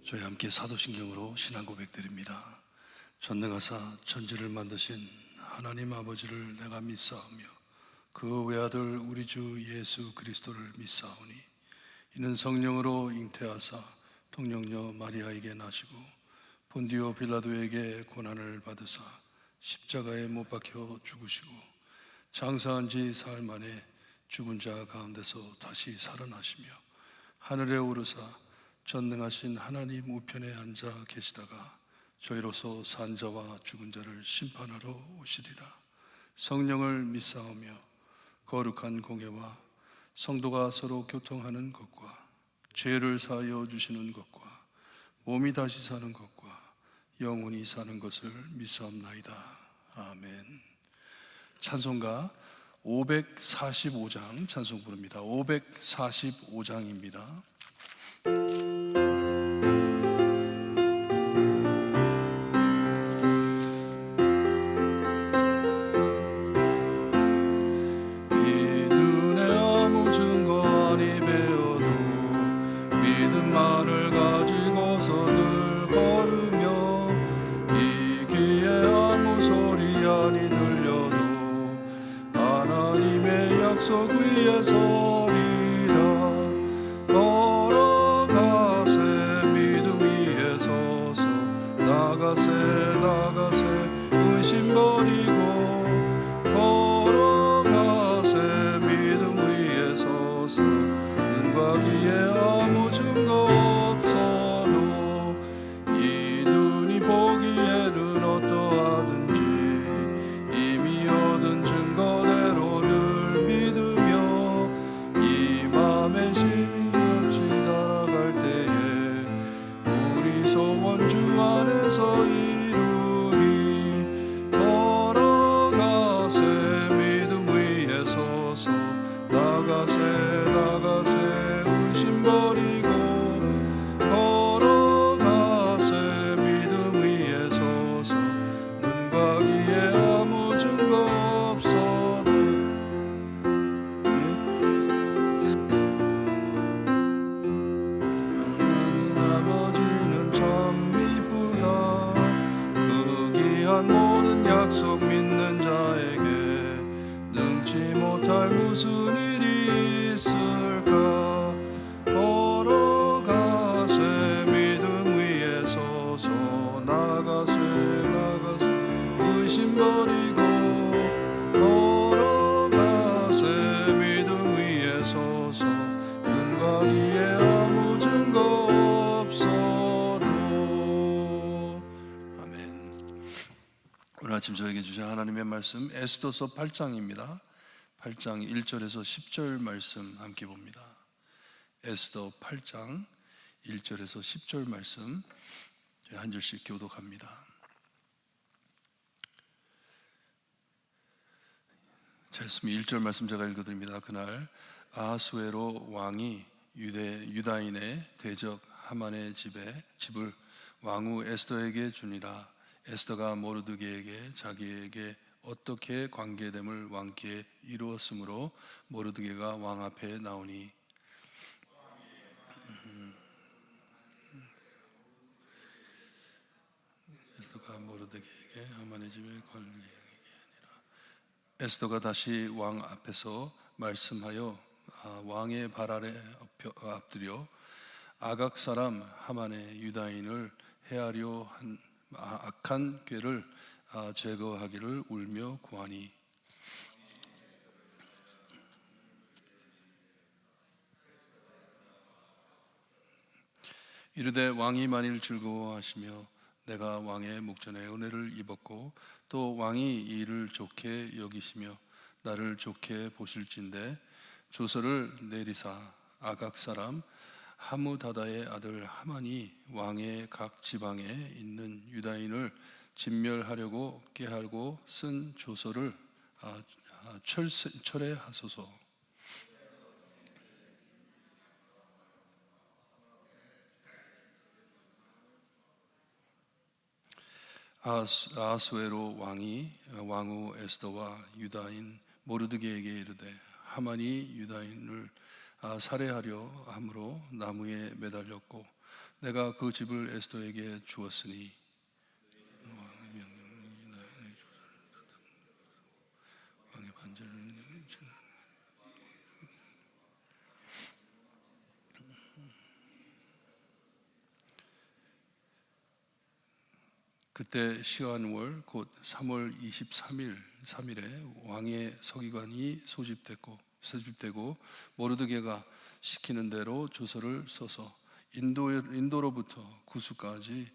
저희 함께 사도신경으로 신앙 고백드립니다. 전능하사 천지를 만드신 하나님 아버지를 내가 믿사오며 그 외아들 우리 주 예수 그리스도를 믿사오니 이는 성령으로 잉태하사 동령녀 마리아에게 나시고 본디오 빌라도에게 고난을 받으사 십자가에 못 박혀 죽으시고 장사한 지 사흘 만에 죽은 자 가운데서 다시 살아나시며 하늘에 오르사 전능하신 하나님 우편에 앉아 계시다가 저희로서 산 자와 죽은 자를 심판하러 오시리라. 성령을 믿사오며 거룩한 공예와 성도가 서로 교통하는 것과 죄를 사하여 주시는 것과 몸이 다시 사는 것과 영원히 사는 것을 믿사옵나이다. 아멘. 찬송가 545장 찬송 부릅니다. 545장입니다. 약속 위에 서리라. 걸어가세 믿음 위에 서서 나가세 의심 버리고 걸어가세 믿음 위에 서서 눈과 귀에 아무 증거 없어도 이 눈이 보기에는 어떠하든지 이미 얻은 증거대로 맘에 신이 없이 살아갈 때에 우리 소원 주 안에서 이루리. 걸어가세 믿음 위에 서서 나가세 의심 버리고 걸어가세 믿음 위에 서서 눈과 귀에 아무 증거 없어도 모든 약속 믿는 자에게 능치 못할 무슨 일이 있을까. 걸어가세 믿음 위에 서서 나가세 의심 버리고 걸어가세 믿음 위에 서서 눈과 귀에 아무 증거 없어도. 오늘 아침 저에게 주신 하나님의 말씀 에스더서 8장입니다. 8장 1절에서 10절 말씀 함께 봅니다. 에스더 8장 1절에서 10절 말씀 한 절씩 교독합니다. 자, 1절 말씀 제가 읽어드립니다. 그날 아하수에로 왕이 유다인의 대적 하만의 집을 왕후 에스더에게 주니라. 에스더가 모르드게에게 자기에게 어떻게 관계됨을 왕께 이루었으므로 모르드게가 왕 앞에 나오니 에스더가 모르드게에게 하만의 집에 관계에게 아니라 에스더가 다시 왕 앞에서 말씀하여 왕의 발 아래 엎드려 아각 사람 하만의 유다인을 해하려 한 악한 꾀를 제거하기를 울며 구하니 이르되 왕이 만일 즐거워하시며 내가 왕의 목전에 은혜를 입었고 또 왕이 이 일을 좋게 여기시며 나를 좋게 보실진대 조서를 내리사 아각 사람 하무다다의 아들 하만이 왕의 각 지방에 있는 유다인을 진멸하려고 꾀하고 쓴 조서를 철회하소서. 아하수에로 왕이 왕후 에스더와 유다인 모르드게에게 이르되 하만이 유다인을 살해하려 함으로 나무에 매달렸고 내가 그 집을 에스더에게 주었으니 왕의 반지를 그때 시한월 곧 3월 23일 3일에 왕의 서기관이 소집되고 모르드게가 시키는 대로 조서를 써서 인도로부터 구수까지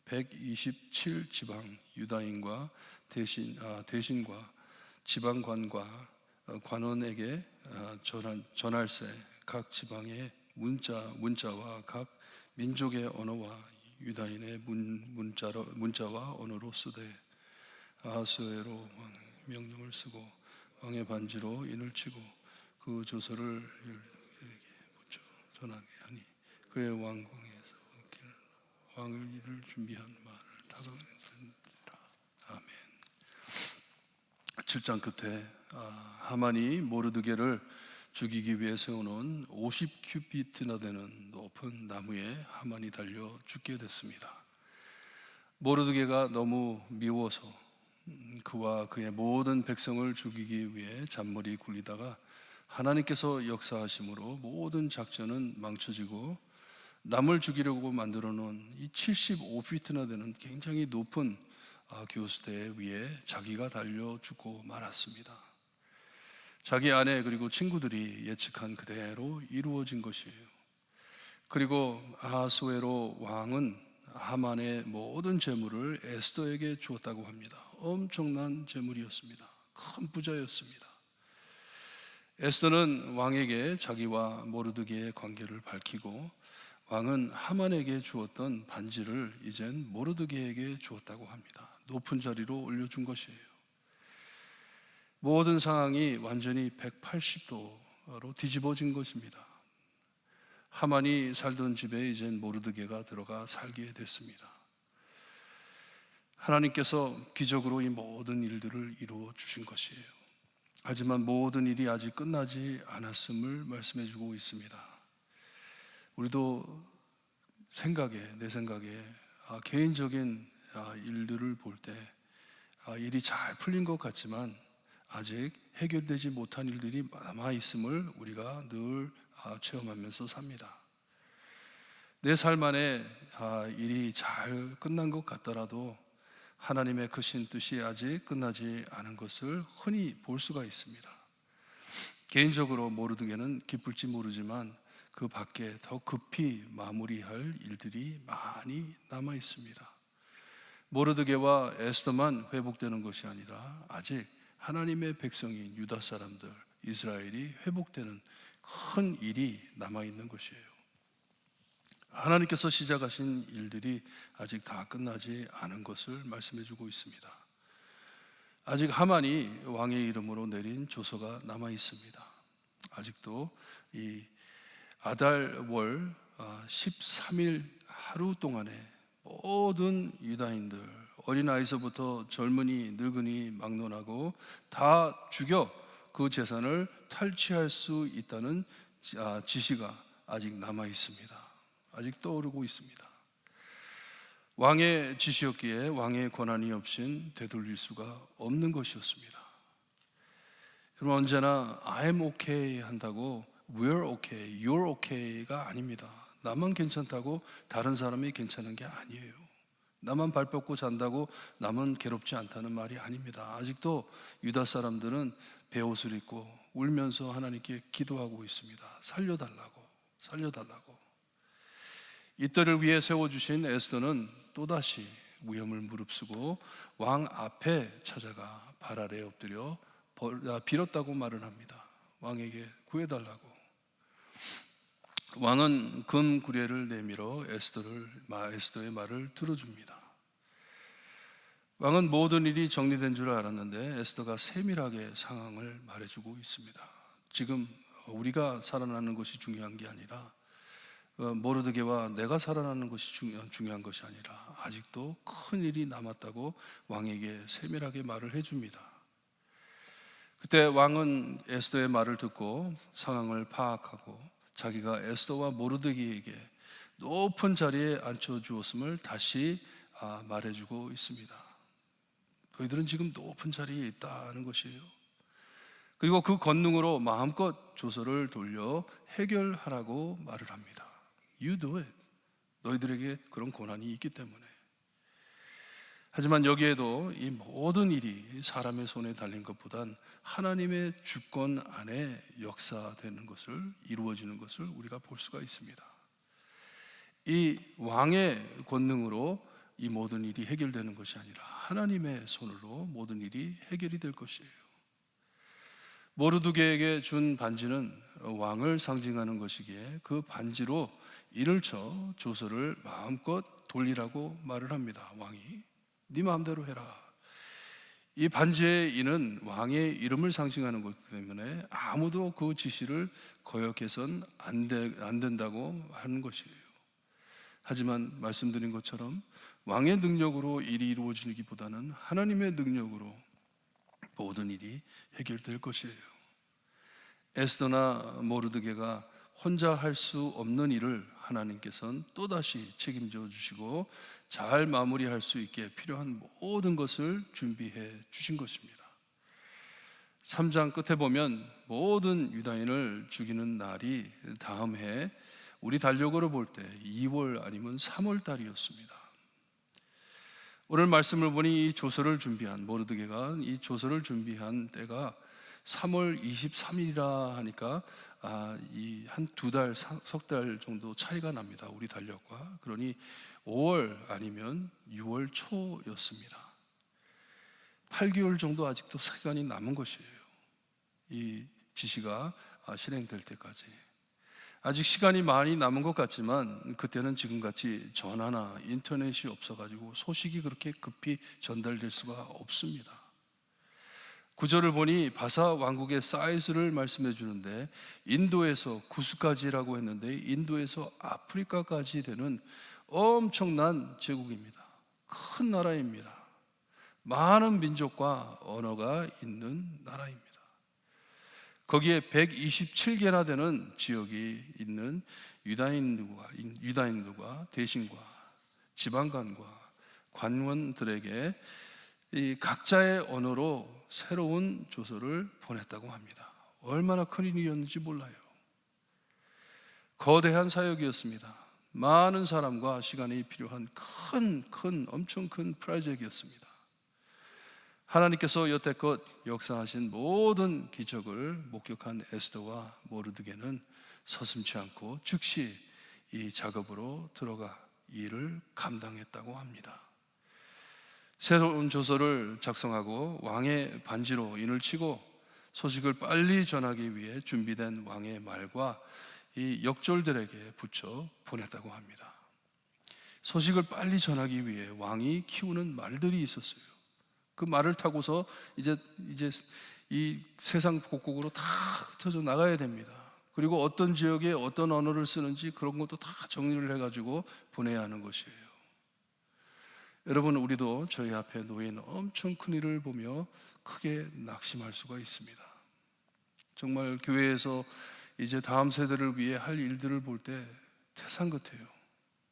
127지방 유다인과 대신과 지방관과 관원에게 전할세 각 지방의 문자와 각 민족의 언어와 유다인의 문자와 언어로 쓰되 아하스웨로 왕 명령을 쓰고 왕의 반지로 인을 치고 그 조서를 이렇게 붙여 전하게 하니 그의 왕궁에서 왕을 이를 준비한 말을 다가니라. 아멘. 7장 끝에 하만이 모르드게를 죽이기 위해 세워놓은 50큐비트나 되는 높은 나무에 하만이 달려 죽게 됐습니다. 모르드게가 너무 미워서 그와 그의 모든 백성을 죽이기 위해 잔머리 굴리다가 하나님께서 역사하심으로 모든 작전은 망쳐지고 남을 죽이려고 만들어 놓은 이 75피트나 되는 굉장히 높은 교수대 위에 자기가 달려 죽고 말았습니다. 자기 아내 그리고 친구들이 예측한 그대로 이루어진 것이에요. 그리고 아하스웨로 왕은 하만의 모든 재물을 에스더에게 주었다고 합니다. 엄청난 재물이었습니다. 큰 부자였습니다. 에스더는 왕에게 자기와 모르드게의 관계를 밝히고 왕은 하만에게 주었던 반지를 이젠 모르드게에게 주었다고 합니다. 높은 자리로 올려준 것이에요. 모든 상황이 완전히 180도로 뒤집어진 것입니다. 하만이 살던 집에 이젠 모르드게가 들어가 살게 됐습니다. 하나님께서 기적으로 이 모든 일들을 이루어 주신 것이에요. 하지만 모든 일이 아직 끝나지 않았음을 말씀해 주고 있습니다. 우리도 내 생각에 개인적인 일들을 볼 때 일이 잘 풀린 것 같지만 아직 해결되지 못한 일들이 남아있음을 우리가 늘 체험하면서 삽니다. 내 삶 안에 일이 잘 끝난 것 같더라도 하나님의 크신 뜻이 아직 끝나지 않은 것을 흔히 볼 수가 있습니다. 개인적으로 모르드게는 기쁠지 모르지만 그 밖에 더 급히 마무리할 일들이 많이 남아 있습니다. 모르드게와 에스더만 회복되는 것이 아니라 아직 하나님의 백성인 유다 사람들, 이스라엘이 회복되는 큰 일이 남아있는 것이에요. 하나님께서 시작하신 일들이 아직 다 끝나지 않은 것을 말씀해 주고 있습니다. 아직 하만이 왕의 이름으로 내린 조서가 남아있습니다. 아직도 이 아달월 13일 하루 동안에 모든 유다인들 어린아이서부터 젊은이, 늙은이, 막론하고 다 죽여 그 재산을 탈취할 수 있다는 지시가 아직 남아 있습니다. 아직 떠오르고 있습니다. 왕의 지시였기에 왕의 권한이 없인 되돌릴 수가 없는 것이었습니다. 여러분, 언제나 I'm okay 한다고 We're okay, You're okay가 아닙니다. 나만 괜찮다고 다른 사람이 괜찮은 게 아니에요. 나만 발 뻗고 잔다고 남은 괴롭지 않다는 말이 아닙니다. 아직도 유다 사람들은 베옷을 입고 울면서 하나님께 기도하고 있습니다. 살려달라고. 이때를 위해 세워주신 에스더는 또다시 위험을 무릅쓰고 왕 앞에 찾아가 발 아래 엎드려 빌었다고 말을 합니다. 왕에게 구해달라고. 왕은 금 구레를 내밀어 에스더의 말을 들어줍니다. 왕은 모든 일이 정리된 줄 알았는데 에스더가 세밀하게 상황을 말해주고 있습니다. 지금 우리가 살아나는 것이 중요한 게 아니라 모르드게와 내가 살아나는 것이 중요한 것이 아니라 아직도 큰 일이 남았다고 왕에게 세밀하게 말을 해줍니다. 그때 왕은 에스더의 말을 듣고 상황을 파악하고 자기가 에스더와 모르드게에게 높은 자리에 앉혀주었음을 다시 말해주고 있습니다. 너희들은 지금 높은 자리에 있다는 것이에요. 그리고 그 권능으로 마음껏 조서를 돌려 해결하라고 말을 합니다. You do it. 너희들에게 그런 권한이 있기 때문에. 하지만 여기에도 이 모든 일이 사람의 손에 달린 것보단 하나님의 주권 안에 역사되는 것을, 이루어지는 것을 우리가 볼 수가 있습니다. 이 왕의 권능으로 이 모든 일이 해결되는 것이 아니라 하나님의 손으로 모든 일이 해결이 될 것이에요. 모르드게에게 준 반지는 왕을 상징하는 것이기에 그 반지로 인을 쳐 조서를 마음껏 돌리라고 말을 합니다. 왕이 네 마음대로 해라. 이 반지의 인은 왕의 이름을 상징하는 것이기 때문에 아무도 그 지시를 거역해서는 안 된다고 하는 것이에요. 하지만 말씀드린 것처럼 왕의 능력으로 일이 이루어지기보다는 하나님의 능력으로 모든 일이 해결될 것이에요. 에스더나 모르드게가 혼자 할 수 없는 일을 하나님께서는 또다시 책임져 주시고 잘 마무리할 수 있게 필요한 모든 것을 준비해 주신 것입니다. 3장 끝에 보면 모든 유다인을 죽이는 날이 다음 해 우리 달력으로 볼 때 2월 아니면 3월 달이었습니다. 오늘 말씀을 보니 이 조서를 준비한 모르드게가 이 조서를 준비한 때가 3월 23일이라 하니까 이 한 2달, 석 달 정도 차이가 납니다. 우리 달력과. 그러니 5월 아니면 6월 초였습니다. 8개월 정도 아직도 시간이 남은 것이에요. 이 지시가 실행될 때까지. 아직 시간이 많이 남은 것 같지만 그때는 지금같이 전화나 인터넷이 없어가지고 소식이 그렇게 급히 전달될 수가 없습니다. 구절을 보니 바사 왕국의 사이즈를 말씀해 주는데 인도에서 구스까지라고 했는데 인도에서 아프리카까지 되는 엄청난 제국입니다. 큰 나라입니다. 많은 민족과 언어가 있는 나라입니다. 거기에 127개나 되는 지역이 있는 유다인들과 대신과 지방관과 관원들에게 이 각자의 언어로 새로운 조서를 보냈다고 합니다. 얼마나 큰 일이었는지 몰라요. 거대한 사역이었습니다. 많은 사람과 시간이 필요한 엄청 큰 프로젝트였습니다. 하나님께서 여태껏 역사하신 모든 기적을 목격한 에스더와 모르드게는 서슴지 않고 즉시 이 작업으로 들어가 일을 감당했다고 합니다. 새로운 조서를 작성하고 왕의 반지로 인을 치고 소식을 빨리 전하기 위해 준비된 왕의 말과 이 역졸들에게 붙여 보냈다고 합니다. 소식을 빨리 전하기 위해 왕이 키우는 말들이 있었어요. 그 말을 타고서 이제 이 세상 곳곳으로 다 흩어져 나가야 됩니다. 그리고 어떤 지역에 어떤 언어를 쓰는지 그런 것도 다 정리를 해가지고 보내야 하는 것이에요. 여러분, 우리도 저희 앞에 놓인 엄청 큰 일을 보며 크게 낙심할 수가 있습니다. 정말 교회에서 이제 다음 세대를 위해 할 일들을 볼 때 태산 같아요.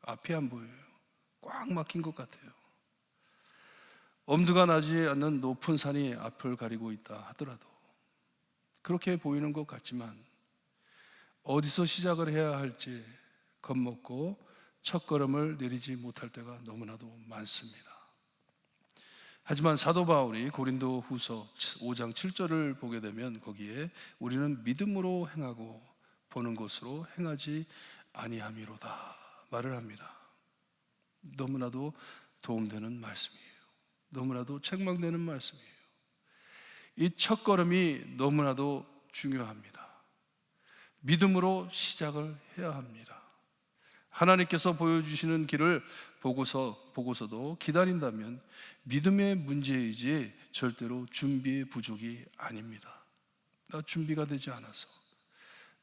앞이 안 보여요. 꽉 막힌 것 같아요. 엄두가 나지 않는 높은 산이 앞을 가리고 있다 하더라도 그렇게 보이는 것 같지만 어디서 시작을 해야 할지 겁먹고 첫걸음을 내리지 못할 때가 너무나도 많습니다. 하지만 사도 바울이 고린도 후서 5장 7절을 보게 되면 거기에 우리는 믿음으로 행하고 보는 것으로 행하지 아니함이로다 말을 합니다. 너무나도 도움되는 말씀이에요. 너무나도 책망되는 말씀이에요. 이 첫걸음이 너무나도 중요합니다. 믿음으로 시작을 해야 합니다. 하나님께서 보여주시는 길을 보고서도 기다린다면 믿음의 문제이지 절대로 준비의 부족이 아닙니다. 나 준비가 되지 않아서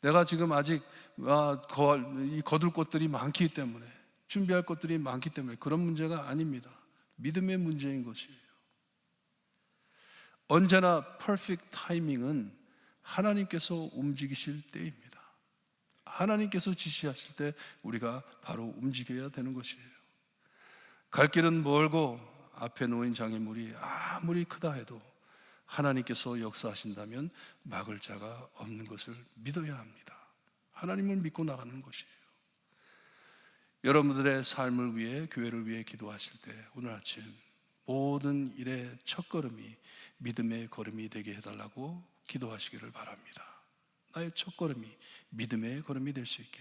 내가 지금 아직 거둘 것들이 많기 때문에 준비할 것들이 많기 때문에 그런 문제가 아닙니다. 믿음의 문제인 것이에요. 언제나 퍼펙트 타이밍은 하나님께서 움직이실 때입니다. 하나님께서 지시하실 때 우리가 바로 움직여야 되는 것이에요. 갈 길은 멀고 앞에 놓인 장애물이 아무리 크다 해도 하나님께서 역사하신다면 막을 자가 없는 것을 믿어야 합니다. 하나님을 믿고 나가는 것이에요. 여러분들의 삶을 위해, 교회를 위해 기도하실 때 오늘 아침 모든 일의 첫걸음이 믿음의 걸음이 되게 해달라고 기도하시기를 바랍니다. 나의 첫걸음이 믿음의 걸음이 될 수 있게,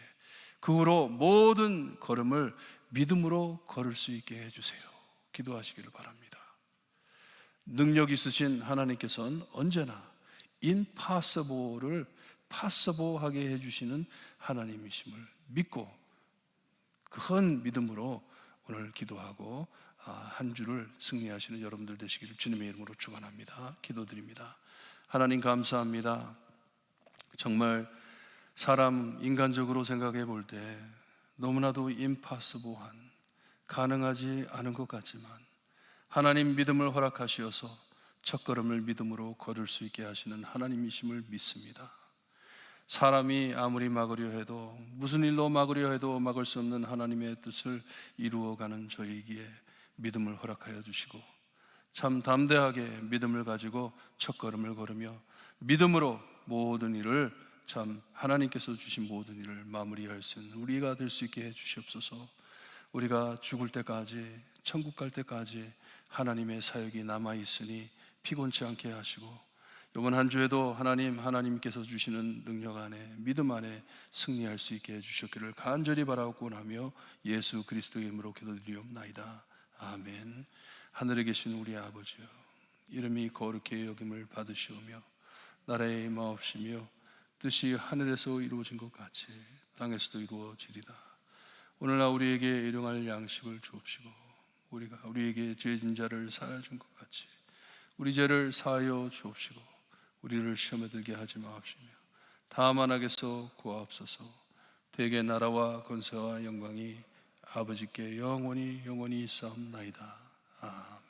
그 후로 모든 걸음을 믿음으로 걸을 수 있게 해주세요. 기도하시기를 바랍니다. 능력 있으신 하나님께서는 언제나 impossible을 possible하게 해주시는 하나님이심을 믿고 큰 믿음으로 오늘 기도하고 한 주를 승리하시는 여러분들 되시기를 주님의 이름으로 축원합니다. 기도드립니다. 하나님 감사합니다. 정말 사람 인간적으로 생각해 볼 때 너무나도 impossible한, 가능하지 않은 것 같지만 하나님 믿음을 허락하시어서 첫걸음을 믿음으로 걸을 수 있게 하시는 하나님이심을 믿습니다. 사람이 아무리 막으려 해도, 무슨 일로 막으려 해도 막을 수 없는 하나님의 뜻을 이루어가는 저희에게 믿음을 허락하여 주시고 참 담대하게 믿음을 가지고 첫걸음을 걸으며 믿음으로 모든 일을, 참 하나님께서 주신 모든 일을 마무리할 수 있는 우리가 될 수 있게 해 주시옵소서. 우리가 죽을 때까지, 천국 갈 때까지 하나님의 사역이 남아있으니 피곤치 않게 하시고 이번 한 주에도 하나님께서 주시는 능력 안에, 믿음 안에 승리할 수 있게 해주셨기를 간절히 바라고 나며 예수 그리스도의 이름으로 기도드리옵나이다. 아멘. 하늘에 계신 우리 아버지여, 이름이 거룩히 여김을 받으시오며 나라의 임하옵시며 뜻이 하늘에서 이루어진 것 같이 땅에서도 이루어지리다. 오늘날 우리에게 일용할 양식을 주옵시고 우리가 우리에게 죄진 자를 사하여 준 것 같이 우리 죄를 사하여 주옵시고 우리를 시험에 들게 하지 마옵시며 다만 악에서 구하옵소서. 대개 나라와 권세와 영광이 아버지께 영원히 있사옵나이다. 아멘.